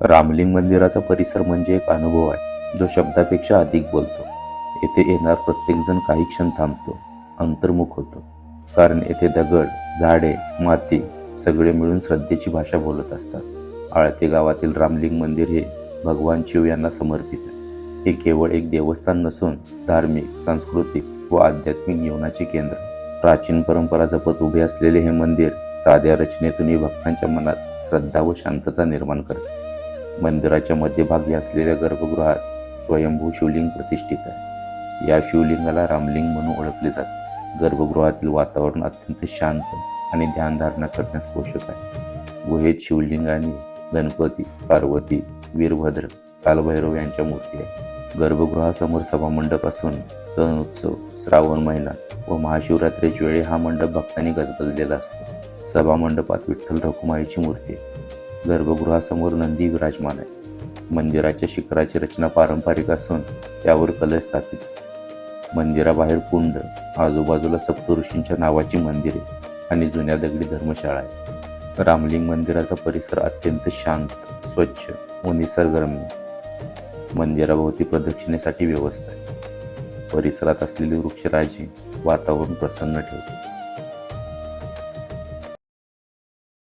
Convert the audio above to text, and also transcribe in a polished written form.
रामलिंग मंदिराचा परिसर म्हणजे एक अनुभव आहे जो शब्दापेक्षा अधिक बोलतो. येथे येणार प्रत्येकजण काही क्षण थांबतो, अंतर्मुख होतो. कारण येथे दगड, झाडे, माती सगळे मिळून श्रद्धेची भाषा बोलत असतात. आळते गावातील रामलिंग मंदिर हे भगवान शिव यांना समर्पित आहे. हे केवळ एक देवस्थान नसून धार्मिक, सांस्कृतिक व आध्यात्मिक जीवनाचे केंद्र. प्राचीन परंपरा जपत उभे असलेले हे मंदिर साध्या रचनेतूनही भक्तांच्या मनात श्रद्धा व शांतता निर्माण करते. मंदिराच्या मध्यभागी असलेल्या गर्भगृहात स्वयंभू शिवलिंग प्रतिष्ठित आहे. या शिवलिंगाला रामलिंग म्हणून ओळखले जाते. गर्भगृहातील वातावरण अत्यंत शांत आणि ध्यानधारणा करण्यास पोषक आहे. गुहेत शिवलिंग आणि गणपती, पार्वती, वीरभद्र, कालभैरव यांच्या मूर्ती आहेत. गर्भगृहासमोर सभामंडप असून सण उत्सव, श्रावण महिना व महाशिवरात्रीच्या वेळी हा मंडप भक्तांनी गजबजलेला असतो. सभामंडपात विठ्ठल रखुमाईची मूर्ती आहे. गर्भगृहासमोर नंदी विराजमान आहे. मंदिराच्या शिखराची रचना पारंपरिक असून त्यावर कलश स्थापित आहे. मंदिराबाहेर कुंड, आजूबाजूला सप्तऋषींच्या नावाची मंदिरे आणि जुन्या दगडी धर्मशाळा आहे. रामलिंग मंदिराचा परिसर अत्यंत शांत, स्वच्छ व निसर्गरम्य. मंदिराभोवती प्रदक्षिणेसाठी व्यवस्था आहे. परिसरात असलेली वृक्षराजी वातावरण प्रसन्न ठेवते.